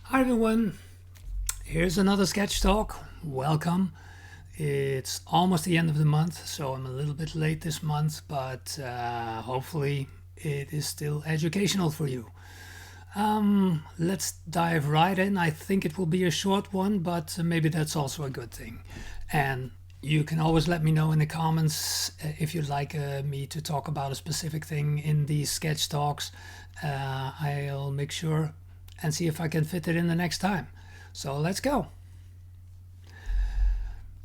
Hi everyone, here's another sketch talk. Welcome. It's almost the end of the month, so I'm a little bit late this month, but hopefully it is still educational for you. Let's dive right in. I think it will be a short one, but maybe that's also a good thing. And you can always let me know in the comments if you'd like me to talk about a specific thing in these sketch talks. I'll make sure and see if I can fit it in the next time. So let's go.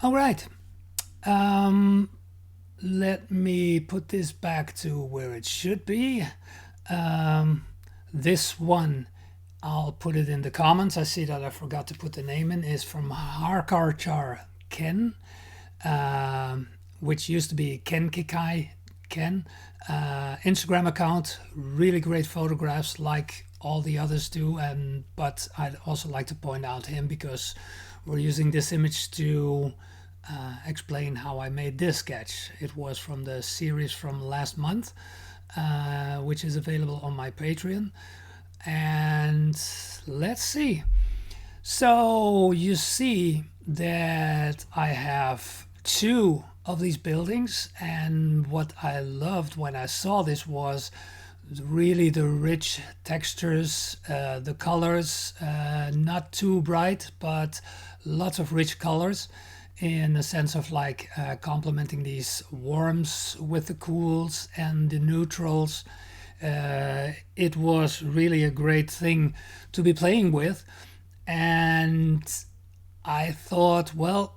All right. Let me put this back to where it should be. This one, I'll put it in the comments. I see that I forgot to put the name in. Is from Harkarchar Ken, which used to be Ken Kikai Ken. Instagram account, really great photographs like all the others do, but I'd also like to point out him because we're using this image to explain how I made this sketch. It was from the series from last month, which is available on my Patreon. And let's see. So you see that I have two of these buildings, and what I loved when I saw this was really the rich textures, the colors, not too bright, but lots of rich colors in the sense of like complementing these warms with the cools and the neutrals. It was really a great thing to be playing with, and I thought, well,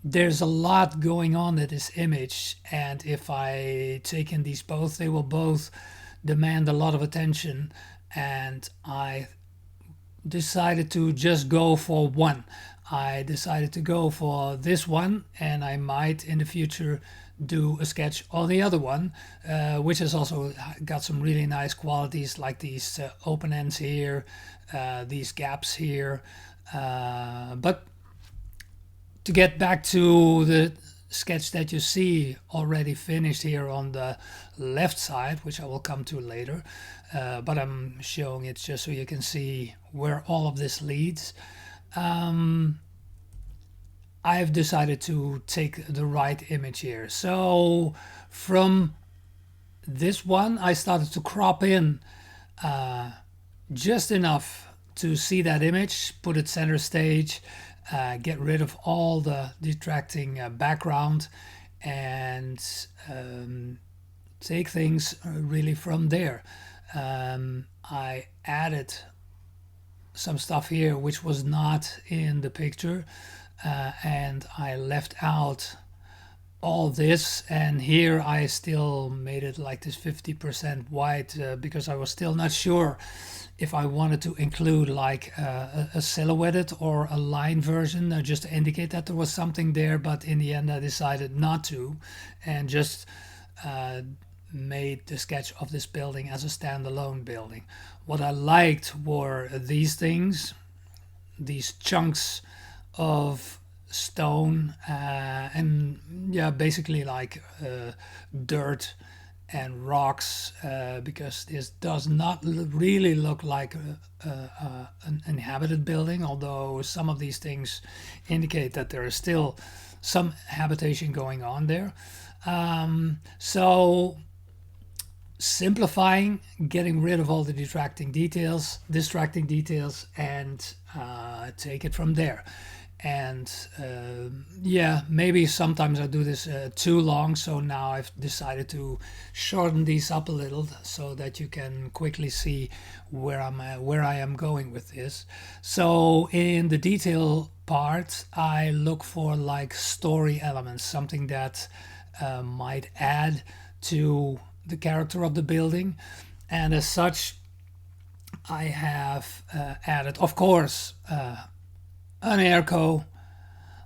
there's a lot going on in this image, and if I take in these both, they will both demand a lot of attention, and I decided to just go for one. I decided to go for this one, and I might in the future do a sketch on the other one, which has also got some really nice qualities like these open ends here, these gaps here, but to get back to the sketch that you see already finished here on the left side, which I will come to later, but I'm showing it just so you can see where all of this leads. I've decided to take the right image here. So from this one, I started to crop in just enough to see that image, put it center stage, get rid of all the detracting background, and take things really from there. I added some stuff here which was not in the picture, and I left out all this, and here I still made it like this 50% white because I was still not sure if I wanted to include like a silhouetted or a line version just to indicate that there was something there, but in the end I decided not to, and just made the sketch of this building as a standalone building. What I liked were these things, these chunks of stone, and yeah, basically like dirt and rocks, because this does not really look like an inhabited building, although some of these things indicate that there is still some habitation going on there. So simplifying, getting rid of all the distracting details, and take it from there. And yeah, maybe sometimes I do this too long, so now I've decided to shorten these up a little so that you can quickly see where I am going with this. So in the detail part, I look for like story elements, something that might add to the character of the building, and as such I have added, of course, an airco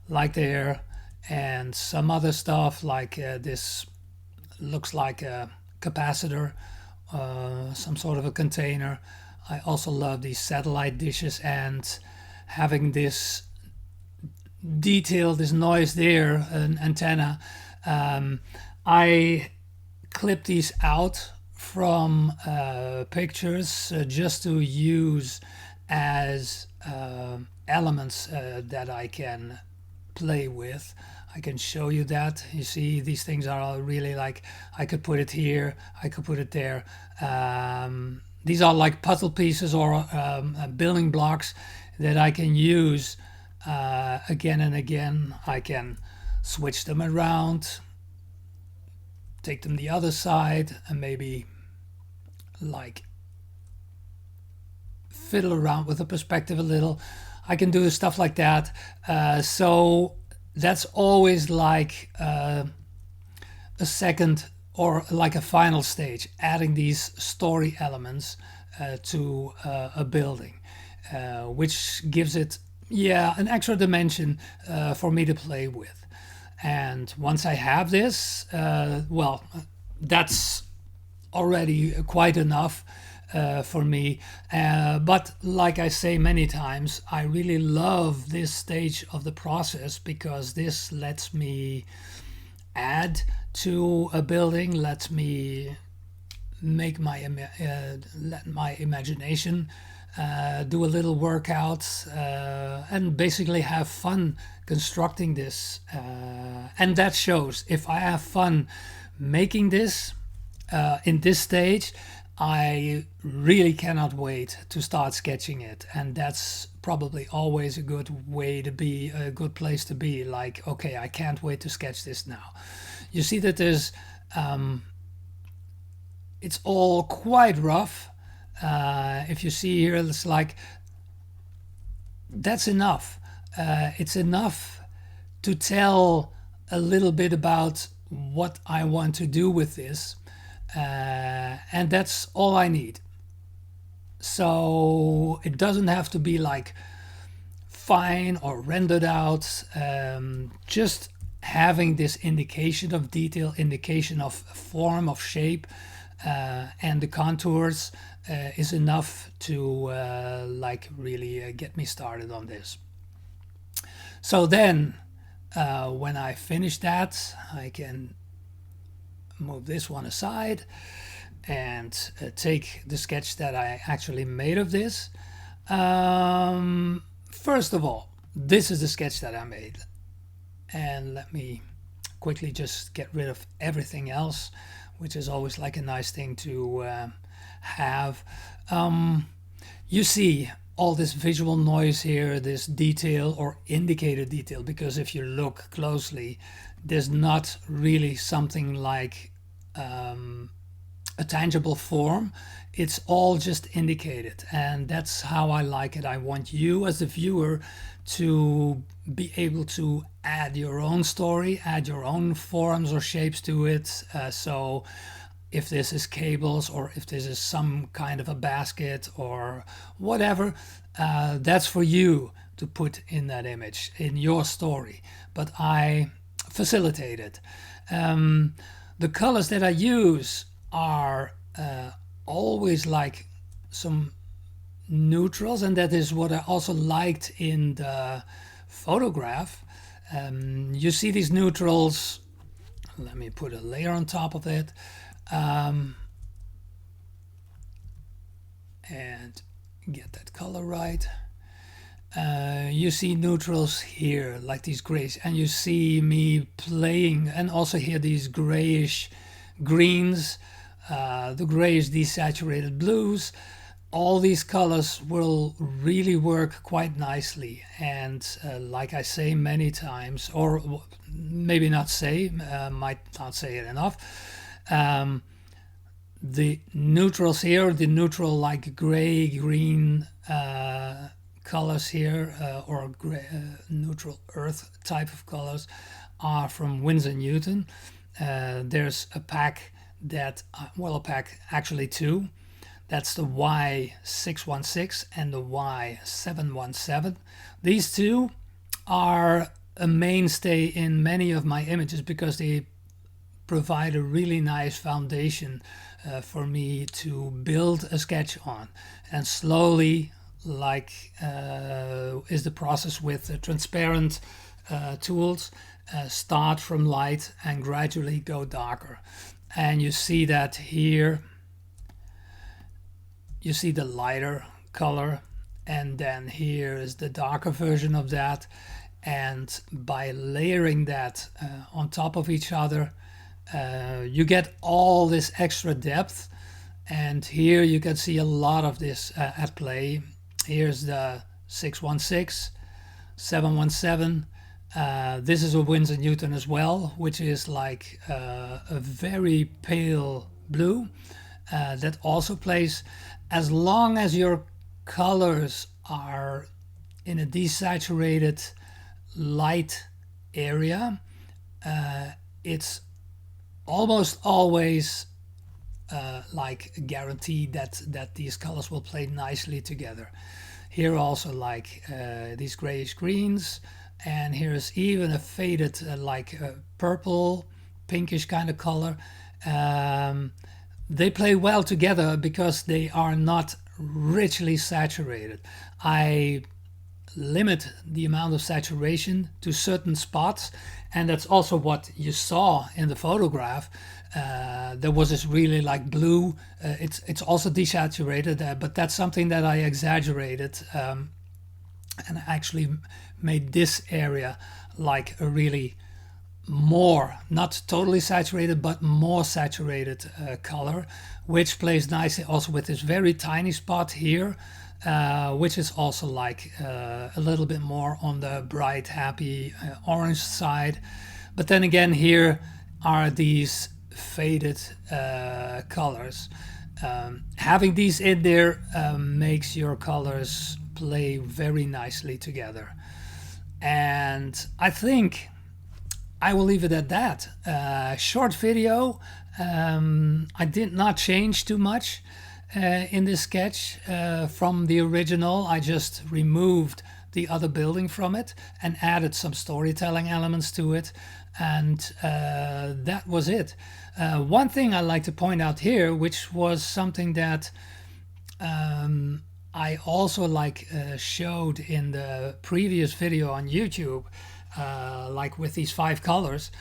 like there, and some other stuff like this looks like a capacitor, some sort of a container. I also love these satellite dishes and having this detail, this noise there, an antenna. I clip these out from pictures just to use as elements that I can play with. I can show you that. You see, these things are all really like, I could put it here, I could put it there. These are like puzzle pieces or building blocks that I can use again and again. I can switch them around, take them the other side, and maybe like fiddle around with the perspective a little. I can do stuff like that. So that's always like a second or like a final stage, adding these story elements to a building, which gives it, yeah, an extra dimension for me to play with. And once I have this, well, that's already quite enough for me. But like I say many times, I really love this stage of the process because this lets me add to a building, lets me make let my imagination do a little workout and basically have fun constructing this. And that shows. If I have fun making this in this stage, I really cannot wait to start sketching it. And that's probably always a good way to be, a good place to be. Like, okay, I can't wait to sketch this now. You see that there's, it's all quite rough. If you see here, it's like, that's enough. It's enough to tell a little bit about what I want to do with this. And that's all I need. So it doesn't have to be like fine or rendered out. Just having this indication of detail, indication of form, of shape, and the contours is enough to like really get me started on this. So then when I finish that, I can move this one aside and take the sketch that I actually made of this. First of all, this is the sketch that I made. And let me quickly just get rid of everything else, which is always like a nice thing to have. You see all this visual noise here, this detail or indicated detail, because if you look closely, there's not really something like a tangible form. It's all just indicated, and that's how I like it. I want you as the viewer to be able to add your own story, add your own forms or shapes to it. So if this is cables or if this is some kind of a basket or whatever, that's for you to put in that image, in your story. But I facilitate it. The colors that I use are always like some neutrals, and that is what I also liked in the photograph. You see these neutrals. Let me put a layer on top of it. And get that color right. You see neutrals here, like these grays, and you see me playing, and also here these grayish greens, the grayish desaturated blues. All these colors will really work quite nicely, and like I say many times, or maybe not say, might not say it enough, the neutrals here, the neutral like gray, green colors here, or gray, neutral earth type of colors, are from Winsor Newton. There's a pack that, well, a pack, actually two. That's the Y616 and the Y717. These two are a mainstay in many of my images because they provide a really nice foundation for me to build a sketch on. And slowly, like is the process with transparent tools, start from light and gradually go darker. And you see that here. You see the lighter color, and then here is the darker version of that. And by layering that on top of each other, you get all this extra depth. And here you can see a lot of this at play. Here's the 616, 717. This is a Winsor Newton as well, which is like a very pale blue that also plays. As long as your colors are in a desaturated light area, it's almost always like guaranteed that these colors will play nicely together. Here also like these grayish greens, and here's even a faded like purple pinkish kind of color. They play well together because they are not richly saturated. I limit the amount of saturation to certain spots, and that's also what you saw in the photograph. There was this really like blue, it's also desaturated, but that's something that I exaggerated and actually made this area like a really more, not totally saturated, but more saturated color, which plays nicely also with this very tiny spot here, which is also like a little bit more on the bright, happy orange side. But then again, here are these faded colors. Having these in there makes your colors play very nicely together. And I think I will leave it at that. Short video. I did not change too much in this sketch from the original. I just removed the other building from it and added some storytelling elements to it, and that was it. One thing I like to point out here, which was something that I also like showed in the previous video on YouTube, like with these 5 colors.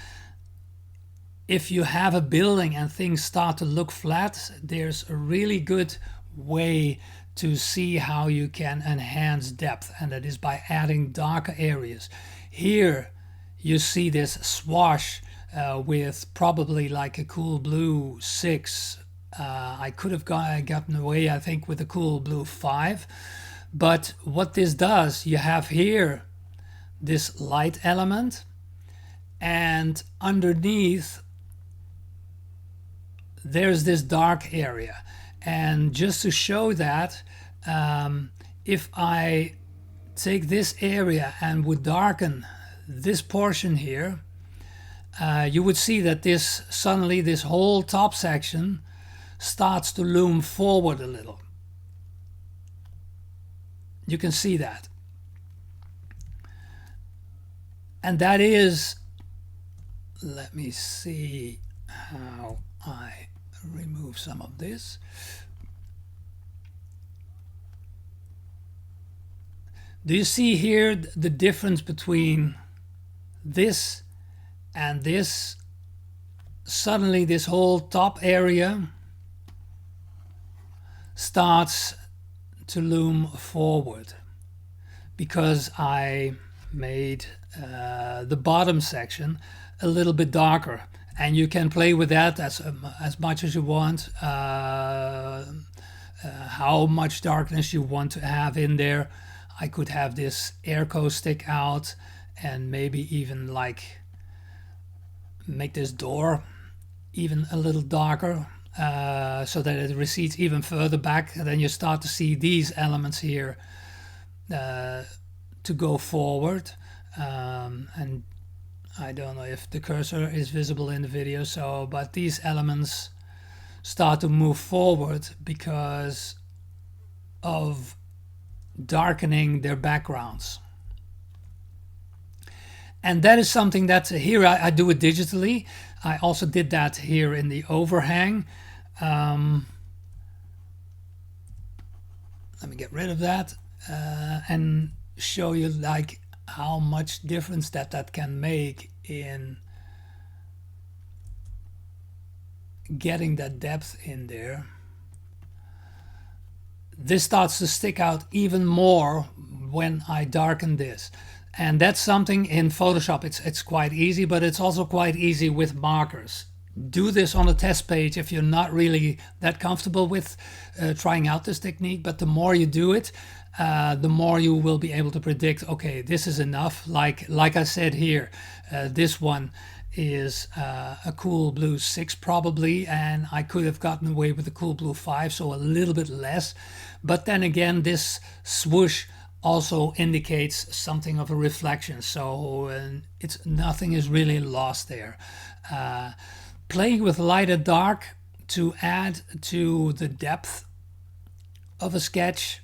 If you have a building and things start to look flat, there's a really good way to see how you can enhance depth, and that is by adding darker areas. Here you see this swash with probably like a cool blue 6. I could have gotten away, I think, with a cool blue 5. But what this does, you have here this light element, and underneath there's this dark area. And just to show that, if I take this area and would darken this portion here, you would see that this suddenly this whole top section starts to loom forward a little. You can see that. And that is, let me see how I remove some of this. Do you see here the difference between this and this? Suddenly this whole top area starts to loom forward because I made the bottom section a little bit darker, and you can play with that as much as you want, how much darkness you want to have in there. I could have this airco stick out and maybe even like make this door even a little darker, so that it recedes even further back. And then you start to see these elements here to go forward, and I don't know if the cursor is visible in the video, but these elements start to move forward because of darkening their backgrounds. And that is something that here I do it digitally. I also did that here in the overhang. Let me get rid of that and show you like how much difference that can make in getting that depth in there. this starts to stick out even more when I darken this. And that's something in Photoshop, it's quite easy, but it's also quite easy with markers. Do this on a test page if you're not really that comfortable with trying out this technique, but the more you do it, the more you will be able to predict, okay, this is enough. Like I said here, this one is a cool blue 6 probably, and I could have gotten away with a cool blue 5, so a little bit less. But then again, this swoosh also indicates something of a reflection, so nothing is really lost there. Playing with light and dark to add to the depth of a sketch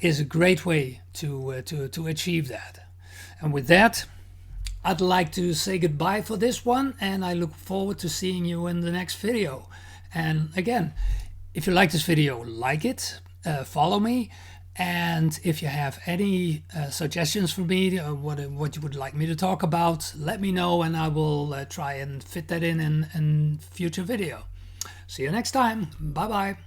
is a great way to achieve that. And with that, I'd like to say goodbye for this one, and I look forward to seeing you in the next video. And again, if you like this video, like it, follow me, and if you have any suggestions for me, what you would like me to talk about, let me know, and I will try and fit that in future video. See you next time. Bye bye.